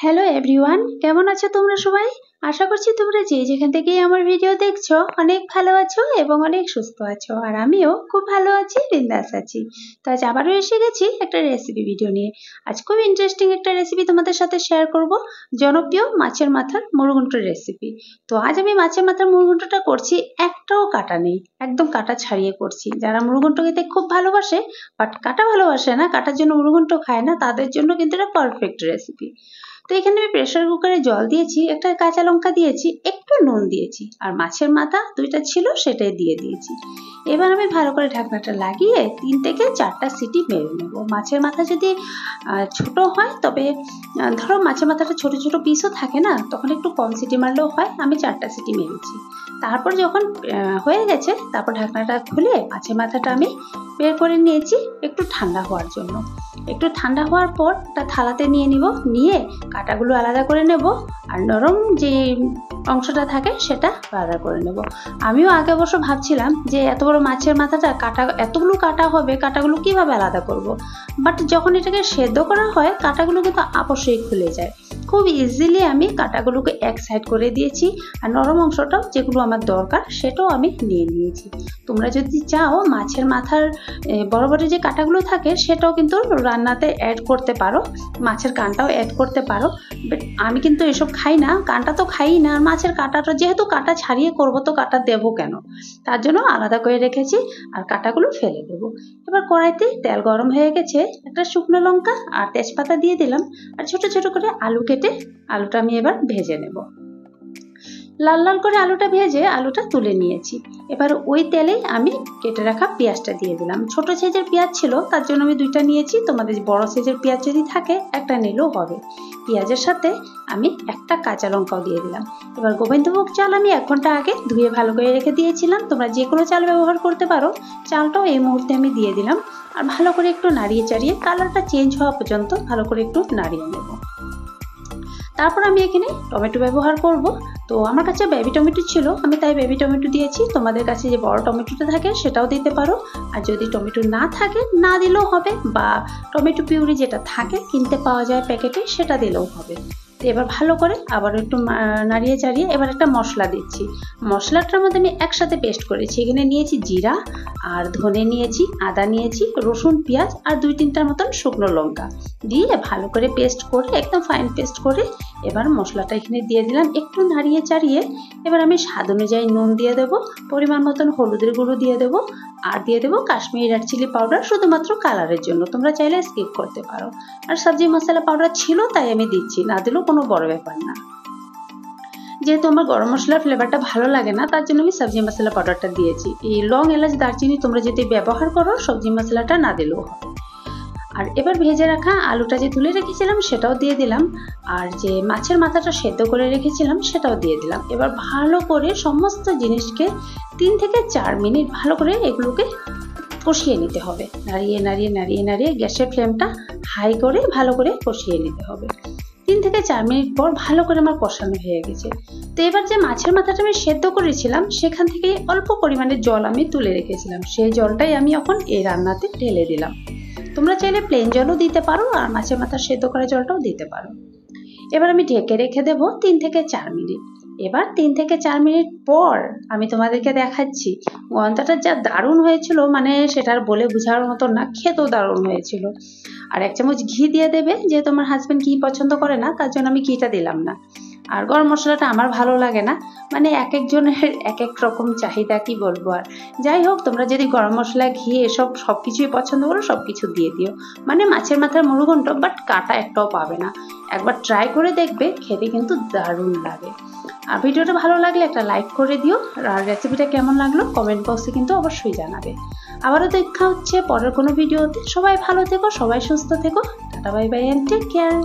Hello everyone, কেমন আছো তোমরা সবাই? আশা করছি তোমরা যে যেখান থেকেই আমার ভিডিও দেখছো অনেক ভালো আছো এবং অনেক সুস্থ আছো। আর আমিও খুব ভালো আছি, বিন্দাস আছি। তো আজ আবারও এসে গেছি একটা রেসিপি ভিডিও নিয়ে। আজ খুব ইন্টারেস্টিং একটা রেসিপি তোমাদের সাথে শেয়ার করব, জনপ্রিয় মাছের মাথার মুড়ঘণ্টর রেসিপি। তো আজ আমি মাছের মাথার মুড়ঘণ্টটা করছি, একটাও কাটা নেই, একদম কাটা ছাড়িয়ে করছি। যারা মুড়ঘণ্ট খেতে খুব ভালোবাসে বাট কাটা ভালোবাসে না, কাটার জন্য মুড়ঘণ্ট খায় না, তাদের জন্য কিন্তু এটা পারফেক্ট রেসিপি। তো এখানে আমি প্রেসার কুকারে জল দিয়েছি, একটা কাঁচা লঙ্কা দিয়েছি, একটু নুন দিয়েছি, আর মাছের মাথা দুইটা ছিল সেটাই দিয়ে দিয়েছি। এবার আমি ভালো করে ঢাকনাটা লাগিয়ে 3 থেকে 4টা সিটি মেরে নেব। মাছের মাথা যদি ছোট হয়, তবে ধরো মাছের মাথাটা ছোট ছোট পিসও থাকে না, তখন একটু কম সিটি মারলেও হয়। আমি 4টা সিটি মেরেছি। তারপর যখন হয়ে গেছে, তারপর ঢাকনাটা খুলে মাছের মাথাটা আমি বের করে নিয়েছি একটু ঠান্ডা হওয়ার জন্য। একটু ঠান্ডা হওয়ার পর একটা থালাতে নিয়ে নিব, নিয়ে কাঁটাগুলো আলাদা করে নেব, আর নরম যে অংশটা থাকে সেটা আলাদা করে নেব। আমিও আগে অবশ্য ভাবছিলাম যে এত বড় মাছের মাথাটা কাটা, এতগুলো কাটা হবে, কাটাগুলো কিভাবে আলাদা করব। বাট যখন এটাকে সেদ্ধ করা হয়, কাটাগুলো কিন্তু অবশ্যই খুলে যায়। খুব ইজিলি আমি কাটাগুলোকে এক সাইড করে দিয়েছি, আর নরম অংশটাও যেগুলো আমার দরকার সেটাও আমি নিয়ে নিয়েছি। তোমরা যদি চাও মাছের মাথার বড় বড় যে কাটাগুলো থাকে সেটাও কিন্তু রান্নাতে অ্যাড করতে পারো, মাছের কানটাও অ্যাড করতে পারো। বাট আমি কিন্তু এসব খাই না, কানটা তো খাই না, আর মাছের কাঁটাটা যেহেতু কাটা ছাড়িয়ে করব তো কাটা দেবো কেন, তার জন্য আলাদা করে রেখেছি, আর কাটাগুলো ফেলে দেবো। এবার কড়াইতে তেল গরম হয়ে গেছে, একটা শুকনো লঙ্কা আর তেজপাতা দিয়ে দিলাম, আর ছোট ছোট করে আলু কেটে আলুটা আমি এবার ভেজে নেব। লাল লাল করে আলুটা ভেজে আলুটা তুলে নিয়েছি। এবার ওই তেলেই আমি কেটে রাখা পেঁয়াজটা দিয়ে দিলাম। ছোট সাইজের পেঁয়াজ ছিল, তার জন্য আমি 2টা নিয়েছি। তোমাদের বড় সাইজের পেঁয়াজ যদি থাকে একটা নিলেও হবে। পেঁয়াজের সাথে আমি একটা কাঁচা লঙ্কাও দিয়ে দিলাম। এবার গোবিন্দভোগ চাল আমি 1 ঘন্টা আগে ধুয়ে ভালো করে রেখে দিয়েছিলাম, তোমরা যে কোনো চাল ব্যবহার করতে পারো। চালটাও এই মুহূর্তে আমি দিয়ে দিলাম, আর ভালো করে একটু নাড়িয়ে চাড়িয়ে কালারটা চেঞ্জ হওয়া পর্যন্ত ভালো করে একটু নাড়িয়ে নেব। তারপর আমি এখানে টমেটো ব্যবহার করব। তো আমার কাছে বেবি টমেটো ছিল, আমি তাই বেবি টমেটো দিয়েছি। তোমাদের কাছে যে বড় টমেটোটা থাকে সেটাও দিতে পারো, আর যদি টমেটো না থাকে না দিলেও হবে, বা টমেটো পিউরি যেটা থাকে কিনতে পাওয়া যায় প্যাকেটে, সেটা দিলেও হবে। তো এবার ভালো করে আবার একটু নাড়িয়ে চাড়িয়ে এবার একটা মশলা দিচ্ছি। মশলাটার মধ্যে আমি একসাথে পেস্ট করেছি। এখানে নিয়েছি জিরা, আর ধনে নিয়েছি, আদা নিয়েছি, রসুন, পেঁয়াজ, আর 2-3টার মতন শুকনো লঙ্কা দিয়ে ভালো করে পেস্ট করে, একদম ফাইন পেস্ট করে এবার মশলাটা এখানে দিয়ে দিলাম। একটু নাড়িয়ে চাড়িয়ে এবার আমি স্বাদ অনুযায়ী নুন দিয়ে দেবো, পরিমাণ মতন হলুদের গুঁড়ো দিয়ে দেবো, আর দিয়ে দেবো কাশ্মীরি রেড চিলি পাউডার, শুধুমাত্র কালারের জন্য। তোমরা চাইলে স্কিপ করতে পারো। আর সবজি মশলা পাউডার ছিল তাই আমি দিচ্ছি, না দিলেও কোনো বড় ব্যাপার না। যেহেতু আমার গরম মশলার ফ্লেভারটা ভালো লাগে না, তার জন্য আমি সবজি মশলা পাউডারটা দিয়েছি। এই লং, এলাচ, দারচিনি তোমরা যদি ব্যবহার করো, সবজি মশলাটা না দিলেও হবে। আর এবার ভেজে রাখা আলুটা যে তুলে রেখেছিলাম সেটাও দিয়ে দিলাম, আর যে মাছের মাথাটা সেদ্ধ করে রেখেছিলাম সেটাও দিয়ে দিলাম। এবার ভালো করে সমস্ত জিনিসকে 3 থেকে 4 মিনিট ভালো করে এগুলোকে কষিয়ে নিতে হবে। নাড়িয়ে নাড়িয়ে নাড়িয়ে নাড়িয়ে গ্যাসের ফ্লেমটা হাই করে ভালো করে কষিয়ে নিতে হবে। 3 থেকে 4 মিনিট পর ভালো করে আমার কষানো হয়ে গেছে। তো এবার যে মাছের মাথাটা আমি সেদ্ধ করেছিলাম সেখান থেকে অল্প পরিমাণে জল আমি তুলে রেখেছিলাম, সেই জলটাই আমি এখন এই রান্নাতে ঢেলে দিলাম। তোমরা চাইলে প্লেন জলও দিতে পারো, আর মাছের মাথা সেদ্ধ করা জলটাও দিতে পারো। এবার আমি ঢেকে রেখে দেবো 3 থেকে 4 মিনিট। এবার 3 থেকে 4 মিনিট পর আমি তোমাদেরকে দেখাচ্ছি। গন্ধটা যা দারুণ হয়েছিল, মানে সেটার বলে বোঝার মতো না, খেতেও দারুণ হয়েছিল। আর 1 চামচ ঘি দিয়ে দেবে, যেহেতু আমার হাজব্যান্ড ঘি পছন্দ করে না, তার জন্য আমি ঘিটা দিলাম না। আর গরম মশলাটা আমার ভালো লাগে না, মানে এক একজনের এক এক রকম চাহিদা, কি বলবো। আর যাই হোক, তোমরা যদি গরম মশলা, ঘি এসব সবকিছুই পছন্দ করো, সবকিছু দিয়ে দিও। মানে মাছের মাথার মুড়ঘণ্ট, বাট কাটা একটাও পাবে না। একবার ট্রাই করে দেখবে, খেতে কিন্তু দারুণ লাগে। আর ভিডিওটা ভালো লাগলে একটা লাইক করে দিও, আর রেসিপিটা কেমন লাগলো কমেন্ট বক্সে কিন্তু অবশ্যই জানাবে। আবারও দেখা হচ্ছে পরের কোনো ভিডিওতে। সবাই ভালো থেকো, সবাই সুস্থ থেকো। Tata, bye bye, and take care.